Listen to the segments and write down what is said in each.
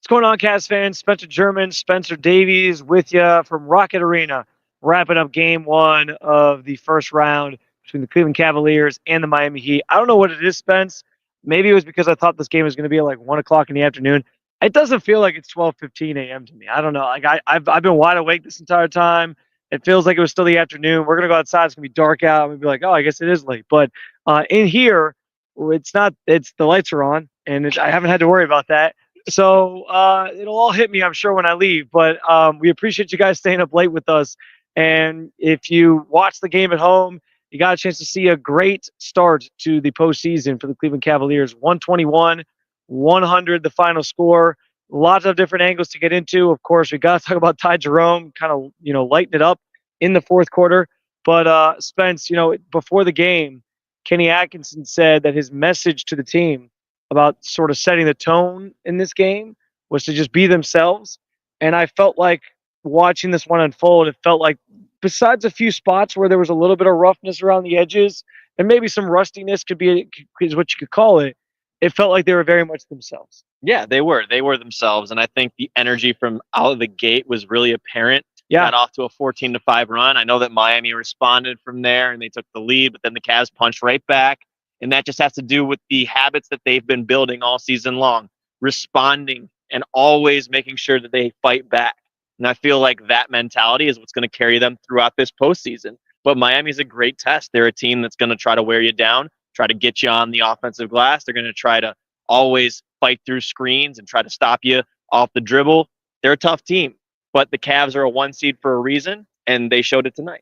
What's going on, Cavs fans? Spencer German, Spencer Davies with you from Rocket Arena, wrapping up game one of the first round between the Cleveland Cavaliers and the Miami Heat. I don't know what it is, Spence. Maybe it was because I thought this game was going to be at like 1 o'clock in the afternoon. It doesn't feel like it's 12:15 a.m. to me. I don't know. Like I've been wide awake this entire time. It feels like it was still the afternoon. We're gonna go outside. It's gonna be dark out. I'm gonna be like, oh, I guess it is late. But in here, it's not. It's the lights are on, and I haven't had to worry about that. So it'll all hit me, I'm sure, when I leave. But we appreciate you guys staying up late with us. And if you watch the game at home, you got a chance to see a great start to the postseason for the Cleveland Cavaliers. 121-100, the final score. Lots of different angles to get into. Of course, we got to talk about Ty Jerome, kind of lighten it up in the fourth quarter. But Spence, before the game, Kenny Atkinson said that his message to the team about sort of setting the tone in this game was to just be themselves. And I felt like watching this one unfold, it felt like besides a few spots where there was a little bit of roughness around the edges and maybe some rustiness is what you could call it, it felt like they were very much themselves. Yeah, they were. They were themselves. And I think the energy from out of the gate was really apparent. Yeah. Got off to a 14-5 run. I know that Miami responded from there and they took the lead, but then the Cavs punched right back. And that just has to do with the habits that they've been building all season long, responding and always making sure that they fight back. And I feel like that mentality is what's going to carry them throughout this postseason. But Miami's a great test. They're a team that's going to try to wear you down, try to get you on the offensive glass. They're going to try to always fight through screens and try to stop you off the dribble. They're a tough team, but the Cavs are a 1 seed for a reason, and they showed it tonight.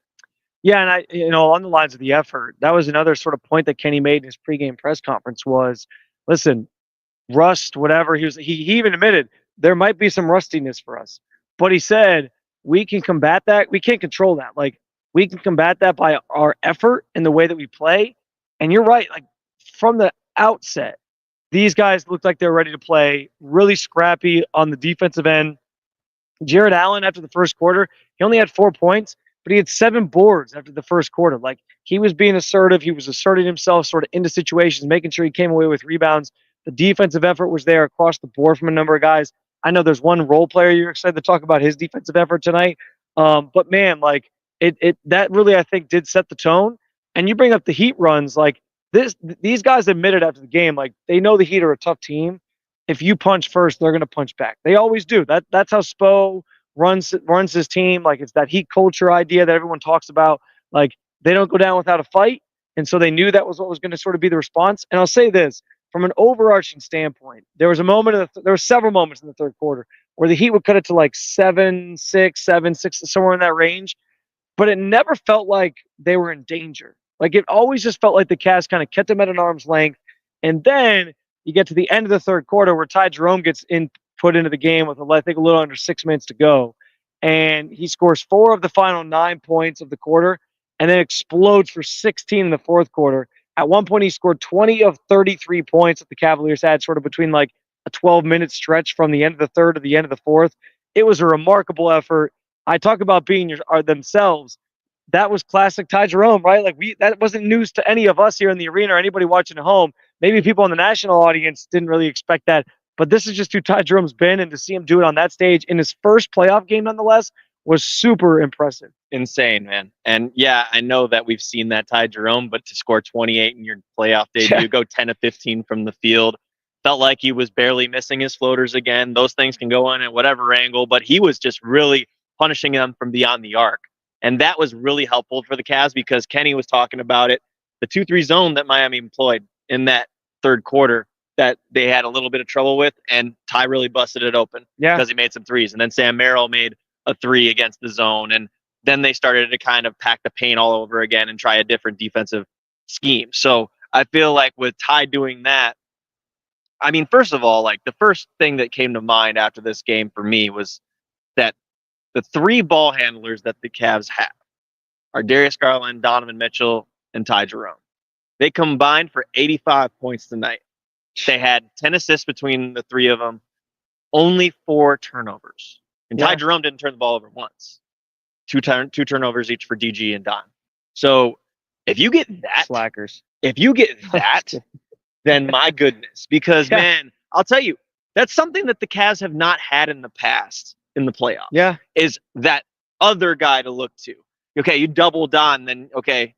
Yeah, and on the lines of the effort, that was another sort of point that Kenny made in his pregame press conference was, listen, rust, whatever. He even admitted there might be some rustiness for us, but he said we can combat that. We can't control that. Like we can combat that by our effort and the way that we play. And you're right. Like from the outset, these guys looked like they were ready to play, really scrappy on the defensive end. Jared Allen, after the first quarter, he only had 4 points. But he had 7 boards after the first quarter. Like he was being assertive. He was asserting himself sort of into situations, making sure he came away with rebounds. The defensive effort was there across the board from a number of guys. I know there's one role player you're excited to talk about his defensive effort tonight. But man, like that really, I think, did set the tone. And you bring up the Heat runs, like these guys admitted after the game, like they know the Heat are a tough team. If you punch first, they're going to punch back. They always do. That's how Spo runs his team. Like it's that Heat culture idea that everyone talks about. Like they don't go down without a fight. And so they knew that was what was going to sort of be the response. And I'll say this from an overarching standpoint, there was several moments in the third quarter where the Heat would cut it to like 7-6, 7-6, somewhere in that range. But it never felt like they were in danger. Like it always just felt like the Cavs kind of kept them at an arm's length. And then you get to the end of the third quarter where Ty Jerome gets put into the game with, I think, a little under 6 minutes to go. And he scores 4 of the final 9 points of the quarter and then explodes for 16 in the fourth quarter. At one point, he scored 20 of 33 points that the Cavaliers had sort of between like a 12-minute stretch from the end of the third to the end of the fourth. It was a remarkable effort. I talk about being themselves. That was classic Ty Jerome, right? Like that wasn't news to any of us here in the arena or anybody watching at home. Maybe people in the national audience didn't really expect that. But this is just who Ty Jerome's been, and to see him do it on that stage in his first playoff game, nonetheless, was super impressive. Insane, man. And yeah, I know that we've seen that Ty Jerome, but to score 28 in your playoff debut, go 10 of 15 from the field, felt like he was barely missing his floaters again. Those things can go in at whatever angle, but he was just really punishing them from beyond the arc. And that was really helpful for the Cavs because Kenny was talking about it. The 2-3 zone that Miami employed in that third quarter that they had a little bit of trouble with, and Ty really busted it open because he made some threes. And then Sam Merrill made a 3 against the zone. And then they started to kind of pack the paint all over again and try a different defensive scheme. So I feel like with Ty doing that, I mean, first of all, like the first thing that came to mind after this game for me was that the 3 ball handlers that the Cavs have are Darius Garland, Donovan Mitchell, and Ty Jerome. They combined for 85 points tonight. They had 10 assists between the 3 of them, only 4 turnovers. And Ty Jerome didn't turn the ball over once. Two turnovers each for DG and Don. So if you get that, slackers. If you get that, then my goodness. Because, man, I'll tell you, That's something that the Cavs have not had in the past in the playoffs. Yeah. Is that other guy to look to. Okay, you double Don, then okay,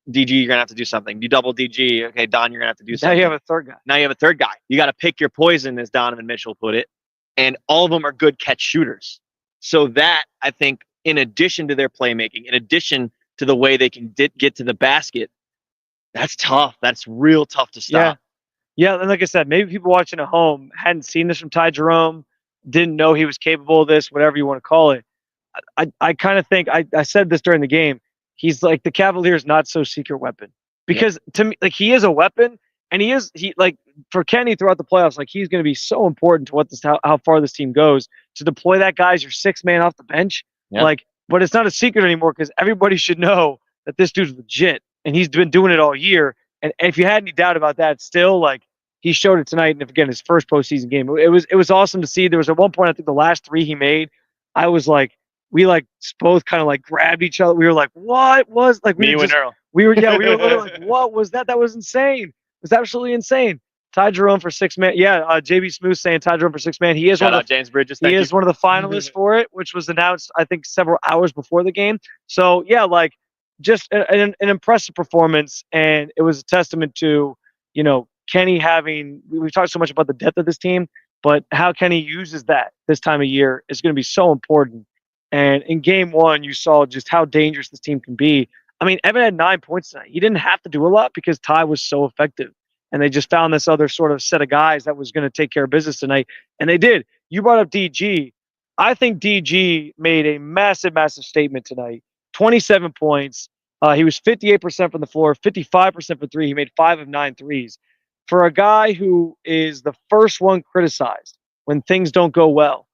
DG, you're gonna have to do something. You double DG, okay, Don, you're gonna have to do something. Now you have a third guy. Now you have a third guy. You got to pick your poison, as Donovan Mitchell put it, and all of them are good catch shooters. So that, I think, in addition to their playmaking, in addition to the way they can get to the basket, that's tough. That's real tough to stop. Yeah, and like I said, maybe people watching at home hadn't seen this from Ty Jerome, didn't know he was capable of this, whatever you want to call it. I kind of think I said this during the game. He's like the Cavaliers' not so secret weapon, because to me, like, he is a weapon, and he like, for Kenny throughout the playoffs, like, he's going to be so important to how far this team goes, to deploy that guy as your sixth man off the bench. Yeah. Like, but it's not a secret anymore, because everybody should know that this dude's legit, and he's been doing it all year. And if you had any doubt about that, still, like, he showed it tonight, and again, his first postseason game. It was awesome to see. There was at one point, I think the last three he made, I was like, we like both kind of like grabbed each other. We were like, what was, like, Me and Earl. we were literally like, what was that? That was insane. It was absolutely insane. Ty Jerome for six man. Yeah, JB Smooth saying Ty Jerome for six man. He is Shout one of out James Bridges. he is one of the finalists for it, which was announced, I think, several hours before the game. So yeah, like, just an impressive performance, and it was a testament to, you know, Kenny having. We've talked so much about the depth of this team, but how Kenny uses that this time of year is going to be so important. And in game one, you saw just how dangerous this team can be. I mean, Evan had 9 points tonight. He didn't have to do a lot because Ty was so effective. And they just found this other sort of set of guys that was going to take care of business tonight. And they did. You brought up DG. I think DG made a massive, massive statement tonight. 27 points. He was 58% from the floor, 55% for three. He made 5 of 9 threes. For a guy who is the first one criticized when things don't go well,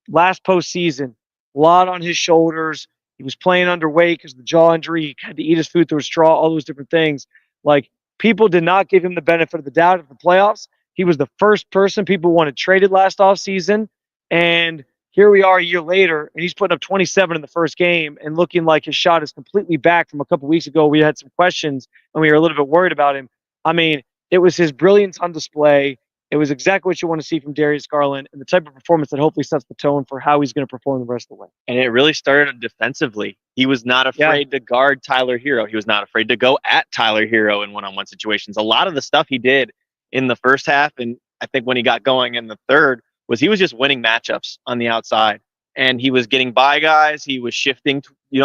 last postseason, a lot on his shoulders. He was playing underweight because of the jaw injury. He had to eat his food through a straw, all those different things. Like, people did not give him the benefit of the doubt at the playoffs. He was the first person people wanted traded last offseason. And here we are a year later, and he's putting up 27 in the first game and looking like his shot is completely back from a couple weeks ago. We had some questions, and we were a little bit worried about him. I mean, it was his brilliance on display. It was exactly what you want to see from Darius Garland, and the type of performance that hopefully sets the tone for how he's going to perform the rest of the way. And it really started defensively. He was not afraid to guard Tyler Hero. He was not afraid to go at Tyler Hero in one-on-one situations. A lot of the stuff he did in the first half, and I think when he got going in the third, was he was just winning matchups on the outside. And he was getting by guys. He was shifting,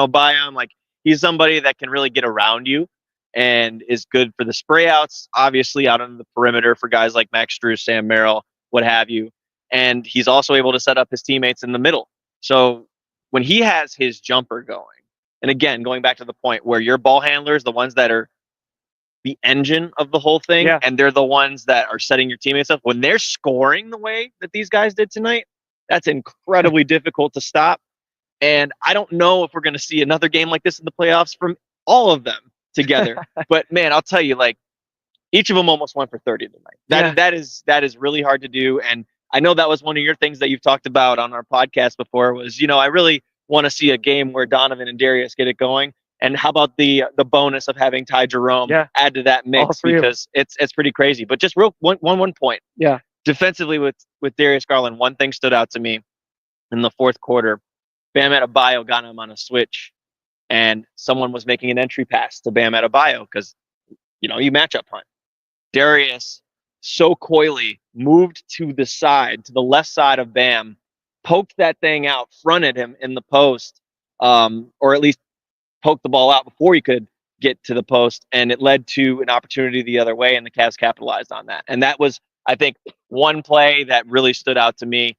by them. Like, he's somebody that can really get around you and is good for the spray outs, obviously out on the perimeter for guys like Max Strus, Sam Merrill, what have you. And he's also able to set up his teammates in the middle. So when he has his jumper going, and again, going back to the point where your ball handlers, the ones that are the engine of the whole thing, and they're the ones that are setting your teammates up, when they're scoring the way that these guys did tonight, that's incredibly difficult to stop. And I don't know if we're going to see another game like this in the playoffs from all of them together. But man, I'll tell you, like, each of them almost went for 30 tonight. That is really hard to do. And I know that was one of your things that you've talked about on our podcast before was, I really want to see a game where Donovan and Darius get it going. And how about the bonus of having Ty Jerome add to that mix, because it's pretty crazy. But just one point. Yeah. Defensively with Darius Garland, one thing stood out to me in the fourth quarter. Bam Adebayo got him on a switch, and someone was making an entry pass to Bam Adebayo because, you match up hunt. Darius so coyly moved to the left side of Bam, poked that thing out, fronted him in the post, or at least poked the ball out before he could get to the post, and it led to an opportunity the other way, and the Cavs capitalized on that. And that was, I think, one play that really stood out to me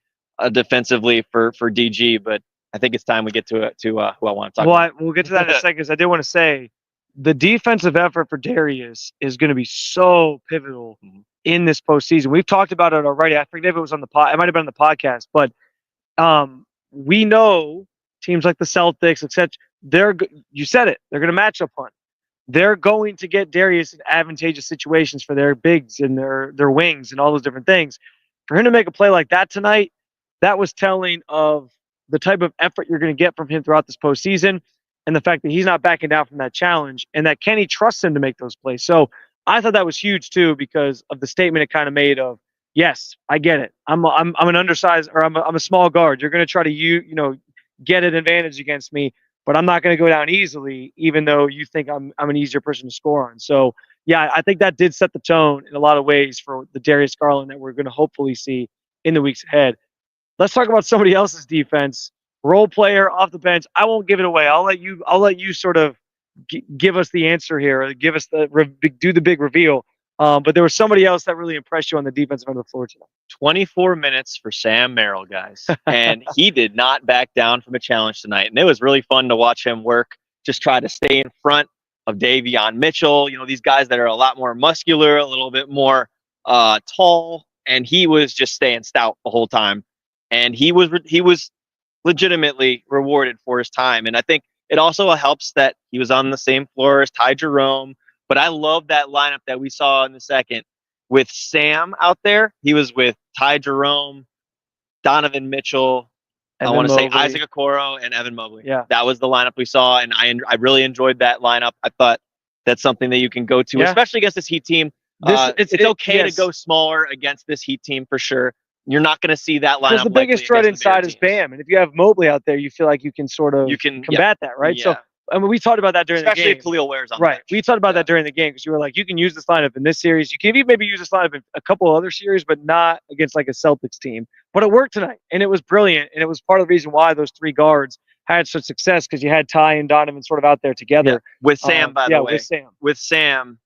defensively for DG. But I think it's time we get to who I want to talk about. We'll get to that in a second, because I did want to say the defensive effort for Darius is going to be so pivotal in this postseason. We've talked about it already. I forget if it was on the pod. It might have been on the podcast, but we know teams like the Celtics, etc. You said it. They're going to match up hunt. They're going to get Darius in advantageous situations for their bigs and their wings and all those different things. For him to make a play like that tonight, that was telling of the type of effort you're going to get from him throughout this postseason, and the fact that he's not backing down from that challenge, and that Kenny trusts him to make those plays. So I thought that was huge too, because of the statement it kind of made of, yes, I get it. I'm an undersized, or I'm a small guard. You're going to try to get an advantage against me, but I'm not going to go down easily, even though you think I'm an easier person to score on. So yeah, I think that did set the tone in a lot of ways for the Darius Garland that we're going to hopefully see in the weeks ahead. Let's talk about somebody else's defense. Role player off the bench. I won't give it away. I'll let you. I'll let you sort of give us the answer here, or give us do the big reveal. But there was somebody else that really impressed you on the defensive end of the floor tonight. 24 minutes for Sam Merrill, guys. And he did not back down from a challenge tonight. And it was really fun to watch him work, just try to stay in front of Davion Mitchell. These guys that are a lot more muscular, a little bit more tall. And he was just staying stout the whole time. And he was legitimately rewarded for his time. And I think it also helps that he was on the same floor as Ty Jerome. But I love that lineup that we saw in the second with Sam out there. He was with Ty Jerome, Donovan Mitchell, I want to say Isaac Okoro, and Evan Mobley. Yeah. That was the lineup we saw, and I really enjoyed that lineup. I thought that's something that you can go to, especially against this Heat team. It's okay to go smaller against this Heat team for sure. You're not going to see that lineup. Because the biggest threat inside is Bam, and if you have Mobley out there, you feel like you can sort of combat that, right? Yeah. So, I mean, we talked about that during the game. Especially if Khalil Ware's on. Right. We talked about that during the game because you were like, you can use this lineup in this series. You can even maybe use this lineup in a couple of other series, but not against like a Celtics team. But it worked tonight, and it was brilliant, and it was part of the reason why those three guards had such success because you had Ty and Donovan sort of out there together. Yeah. With Sam, by the way. With Sam. With Sam,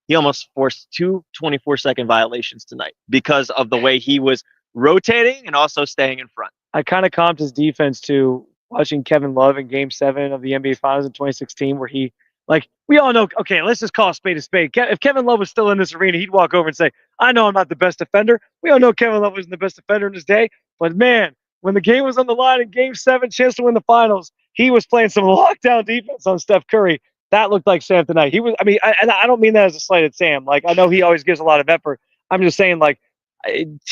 he almost forced two 24-second violations tonight because of the way he was rotating and also staying in front. I kind of comped his defense to watching Kevin Love in Game 7 of the NBA Finals in 2016, where he, like, we all know, okay, let's just call a spade a spade. If Kevin Love was still in this arena, he'd walk over and say, I know I'm not the best defender. We all know Kevin Love wasn't the best defender in his day, but man, when the game was on the line in Game 7, chance to win the finals, he was playing some lockdown defense on Steph Curry. That looked like Sam tonight. He was, I mean, I don't mean that as a slight at Sam. Like, I know he always gives a lot of effort. I'm just saying, like,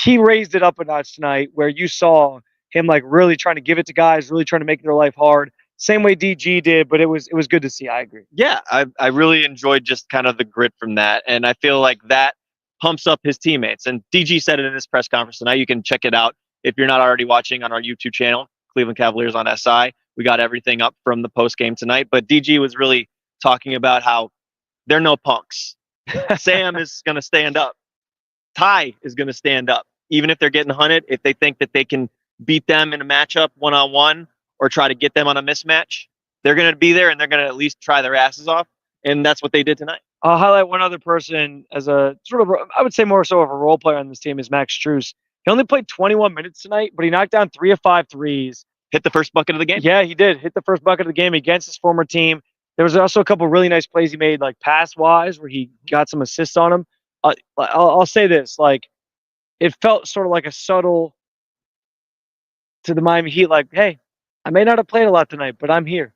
he raised it up a notch tonight where you saw him like really trying to give it to guys, really trying to make their life hard. Same way DG did, but it was good to see. I agree. Yeah, I really enjoyed just kind of the grit from that. And I feel like that pumps up his teammates. And DG said it in his press conference tonight. You can check it out if you're not already watching on our YouTube channel, Cleveland Cavaliers on SI. We got everything up from the post game tonight. But DG was really talking about how they're no punks. Sam is going to stand up. Ty is going to stand up. Even if they're getting hunted, if they think that they can beat them in a matchup one-on-one or try to get them on a mismatch, they're going to be there and they're going to at least try their asses off. And that's what they did tonight. I'll highlight one other person as a sort of, I would say more so of a role player on this team is Max Strus. He only played 21 minutes tonight, but he knocked down 3 of 5 threes. Hit the first bucket of the game? Yeah, he did. Hit the first bucket of the game against his former team. There was also a couple really nice plays he made, like pass-wise, where he got some assists on him. I'll say this, like, it felt sort of like a subtle to the Miami Heat, like, hey, I may not have played a lot tonight, but I'm here.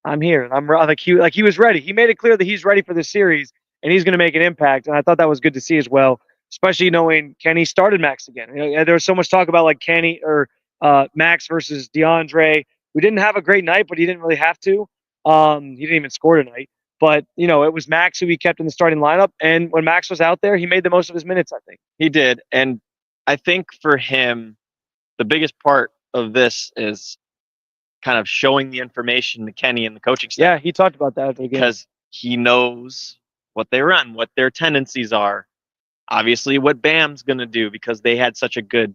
I'm here. And I'm like he was ready. He made it clear that he's ready for this series and he's going to make an impact. And I thought that was good to see as well, especially knowing Kenny started Max again. There was so much talk about like Kenny or Max versus DeAndre. We didn't have a great night, but he didn't really have to. He didn't even score tonight. But, it was Max who he kept in the starting lineup. And when Max was out there, he made the most of his minutes, I think. He did. And I think for him, the biggest part of this is kind of showing the information to Kenny and the coaching staff. Yeah, he talked about that because he knows what they run, what their tendencies are. Obviously, what Bam's going to do because they had such a good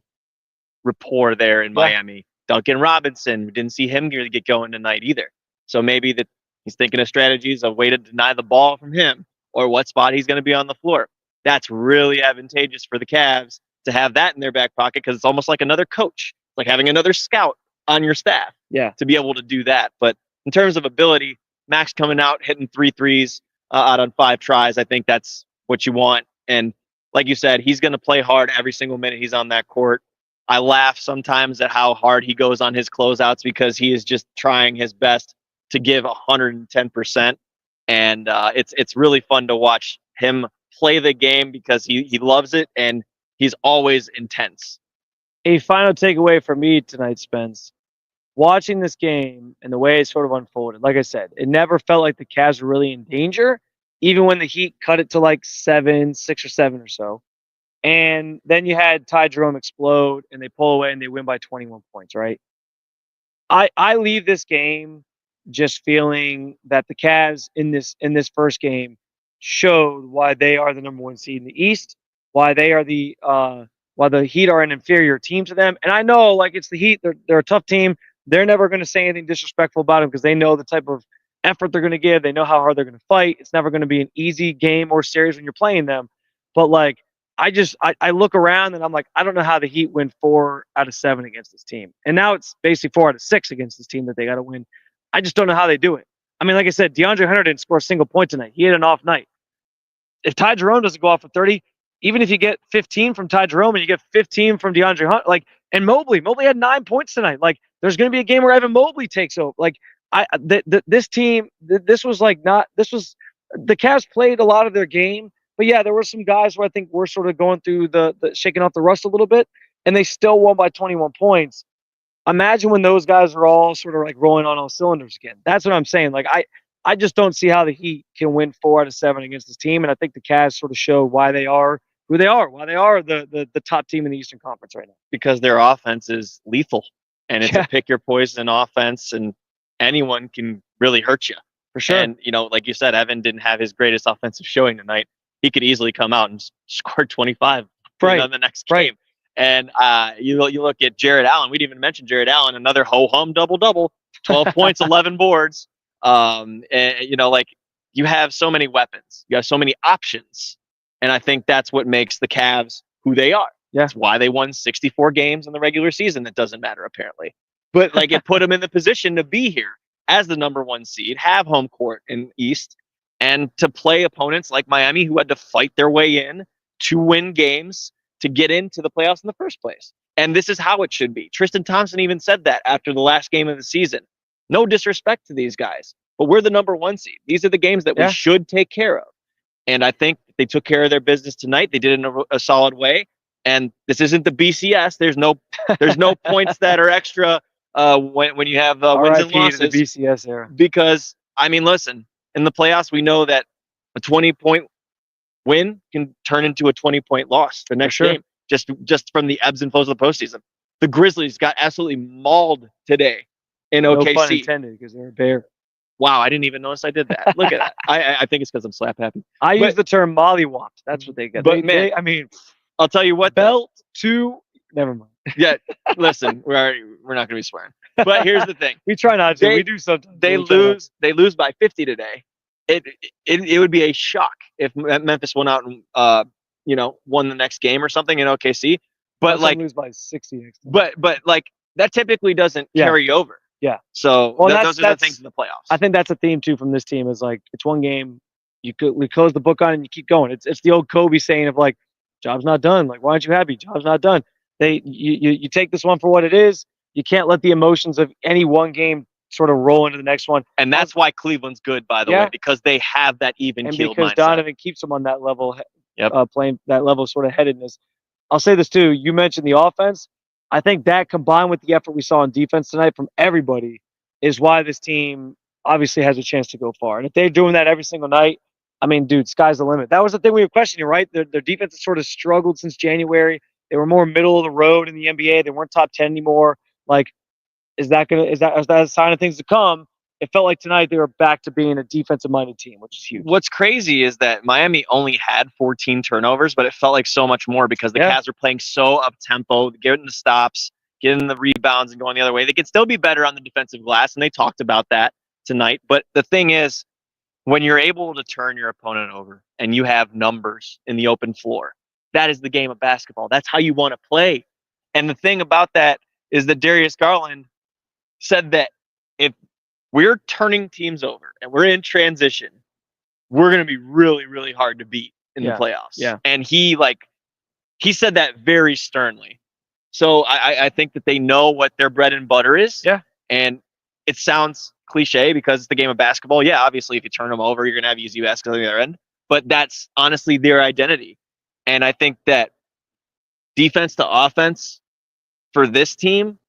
rapport there in Miami. Duncan Robinson, we didn't see him really get going tonight either. So maybe that he's thinking of strategies of way to deny the ball from him or what spot he's going to be on the floor. That's really advantageous for the Cavs to have that in their back pocket because it's almost like another coach. It's like having another scout on your staff to be able to do that. But in terms of ability, Max coming out, hitting 3 threes out on 5 tries, I think that's what you want. And like you said, he's going to play hard every single minute he's on that court. I laugh sometimes at how hard he goes on his closeouts because he is just trying his best to give 110%. And it's really fun to watch him play the game because he loves it and he's always intense. A final takeaway for me tonight, Spence. Watching this game and the way it sort of unfolded, like I said, it never felt like the Cavs were really in danger, even when the Heat cut it to like 6 or 7 or so. And then you had Ty Jerome explode, and they pull away, and they win by 21 points, right? I leave this game just feeling that the Cavs in this first game showed why they are the number one seed in the East, why they are why the Heat are an inferior team to them. And I know, like, it's the Heat; they're a tough team. They're never going to say anything disrespectful about them because they know the type of effort they're going to give. They know how hard they're going to fight. It's never going to be an easy game or series when you're playing them. But like, I look around and I'm like, I don't know how the Heat win 4 out of 7 against this team. And now it's basically 4 out of 6 against this team that they got to win. I just don't know how they do it. I mean, like I said, DeAndre Hunter didn't score a single point tonight. He had an off night. If Ty Jerome doesn't go off for 30, even if you get 15 from Ty Jerome and you get 15 from DeAndre Hunter, like, and Mobley had 9 points tonight. Like, there's going to be a game where Evan Mobley takes over. Like, this team, this was like not, this was, the Cavs played a lot of their game. But yeah, there were some guys who I think were sort of going through the shaking off the rust a little bit, and they still won by 21 points. Imagine when those guys are all sort of like rolling on all cylinders again. That's what I'm saying. Like, I just don't see how the Heat can win 4 out of 7 against this team, and I think the Cavs sort of show why they are who they are, why they are the top team in the Eastern Conference right now. Because their offense is lethal, and it's a pick your poison offense, and anyone can really hurt you. For sure. And like you said, Evan didn't have his greatest offensive showing tonight. He could easily come out and score 25 right. the next game. Right. And you look at Jared Allen. We didn't even mention Jared Allen, another ho-hum double-double, 12 points, 11 boards. And, like, you have so many weapons. You have so many options. And I think that's what makes the Cavs who they are. Yeah. That's why they won 64 games in the regular season. That doesn't matter, apparently. But, like, it put them in the position to be here as the number one seed, have home court in East, and to play opponents like Miami who had to fight their way in to win games to get into the playoffs in the first place. And this is how it should be. Tristan Thompson even said that after the last game of the season. No disrespect to these guys, but we're the number one seed. These are the games that we should take care of. And I think they took care of their business tonight. They did it in a solid way. And this isn't the BCS. There's no points that are extra when you have wins and losses. To the BCS era. Because, I mean, listen, in the playoffs, we know that a 20-point win can turn into a 20-point loss the next game, just from the ebbs and flows of the postseason. The Grizzlies got absolutely mauled today in OKC. No pun intended, because they're a bear. Wow, I didn't even notice I did that. Look at that. I think it's because I'm slap happy. I use the term mollywopped. That's what they get. But man, I mean, I'll tell you what. Belt to never mind. Yeah, listen, we're not going to be swearing. But here's the thing. We try not to. We do sometimes. They lose by 50 today. It would be a shock if Memphis went out and won the next game or something in OKC. But like lose by 60 next time. But like that typically doesn't carry over. Yeah. So those are the things in the playoffs. I think that's a theme too from this team is like it's one game we close the book on and you keep going. It's the old Kobe saying of like, job's not done. Like, why aren't you happy? Job's not done. You take this one for what it is. You can't let the emotions of any one game sort of roll into the next one. And that's why Cleveland's good, by the way, because they have that even keeled mindset. And because Donovan keeps them on that level, playing that level of sort of headedness. I'll say this too. You mentioned the offense. I think that combined with the effort we saw on defense tonight from everybody is why this team obviously has a chance to go far. And if they're doing that every single night, I mean, dude, sky's the limit. That was the thing we were questioning, right? Their defense has sort of struggled since January. They were more middle of the road in the NBA. They weren't top 10 anymore. Like, is that a sign of things to come? It felt like tonight they were back to being a defensive-minded team, which is huge. What's crazy is that Miami only had 14 turnovers, but it felt like so much more because the Cavs were playing so up-tempo, getting the stops, getting the rebounds, and going the other way. They could still be better on the defensive glass, and they talked about that tonight. But the thing is, when you're able to turn your opponent over and you have numbers in the open floor, that is the game of basketball. That's how you want to play. And the thing about that is that Darius Garland said that if we're turning teams over and we're in transition, we're going to be really, really hard to beat in the playoffs. Yeah. And he said that very sternly. So I think that they know what their bread and butter is. Yeah. And it sounds cliche because it's the game of basketball. Yeah, obviously, if you turn them over, you're going to have easy basketball on the other end. But that's honestly their identity. And I think that defense to offense for this team,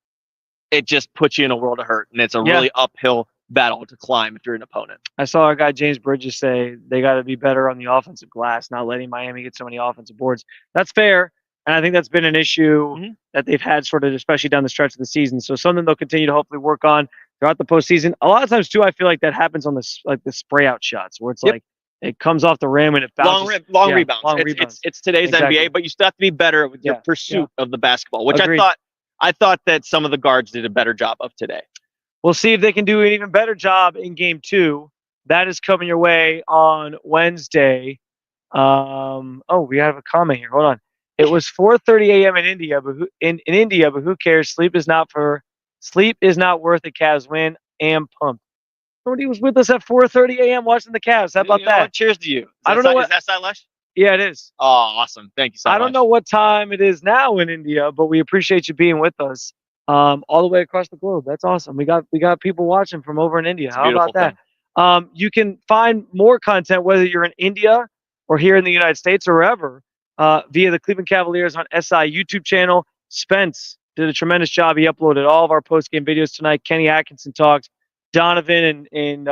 it just puts you in a world of hurt. And it's a really uphill battle to climb if you're an opponent. I saw our guy James Bridges say they got to be better on the offensive glass, not letting Miami get so many offensive boards. That's fair, and I think that's been an issue that they've had sort of especially down the stretch of the season. So something they'll continue to hopefully work on throughout the postseason. A lot of times too, I feel like that happens on the spray out shots where it's like it comes off the rim and it bounces. Long rebounds. Rebounds. It's today's NBA, but you still have to be better with your pursuit of the basketball, which Agreed. I thought that some of the guards did a better job of today. We'll see if they can do an even better job in game 2. That is coming your way on Wednesday. We have a comment here. Hold on. It was 4:30 a.m. in India, but who cares? Sleep is not worth a Cavs win. Am pumped. Somebody was with us at 4:30 a.m. watching the Cavs. How about that? Cheers to you. I don't know Is that Silesh? Yeah, it is. Oh, awesome. Thank you, Silesh. I don't know what time it is now in India, but we appreciate you being with us. All the way across the globe. That's awesome. We got people watching from over in India. How about that? You can find more content whether you're in India or here in the United States or wherever via the Cleveland Cavaliers on SI YouTube channel. Spence did a tremendous job. He uploaded all of our post-game videos tonight. Kenny Atkinson talked. Donovan and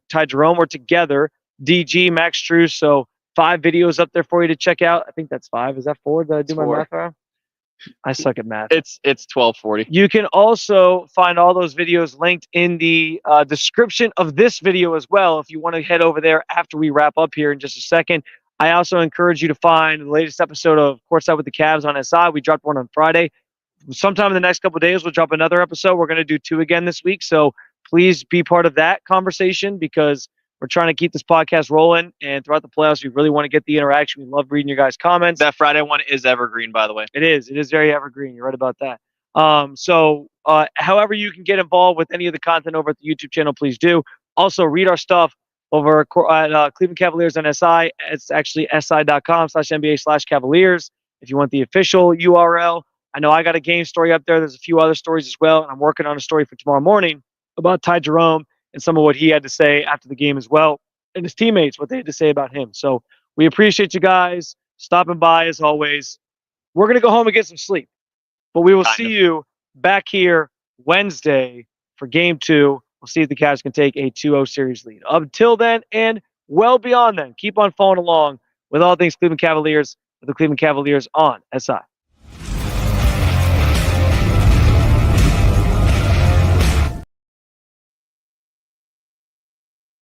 Ty Jerome were together. DG, Max Strus. So 5 videos up there for you to check out. I think that's 5. Is that 4? Did I do my math wrong? I suck at math. It's 12:40. You can also find all those videos linked in the description of this video as well. If you want to head over there after we wrap up here in just a second. I also encourage you to find the latest episode of Courtside with the Cavs on SI. We dropped one on Friday. Sometime in the next couple of days, we'll drop another episode. We're going to do 2 again this week. So please be part of that conversation because we're trying to keep this podcast rolling. And throughout the playoffs, we really want to get the interaction. We love reading your guys' comments. That Friday one is evergreen, by the way. It is. It is very evergreen. You're right about that. However you can get involved with any of the content over at the YouTube channel, please do. Also, read our stuff over at Cleveland Cavaliers on SI. It's actually si.com/NBA/Cavaliers if you want the official URL. I know I got a game story up there. There's a few other stories as well. And I'm working on a story for tomorrow morning about Ty Jerome and some of what he had to say after the game as well. And his teammates, what they had to say about him. So we appreciate you guys stopping by as always. We're going to go home and get some sleep. But we will see you back here Wednesday for game 2. We'll see if the Cavs can take a 2-0 series lead. Until then and well beyond then, keep on following along with all things Cleveland Cavaliers with the Cleveland Cavaliers on SI.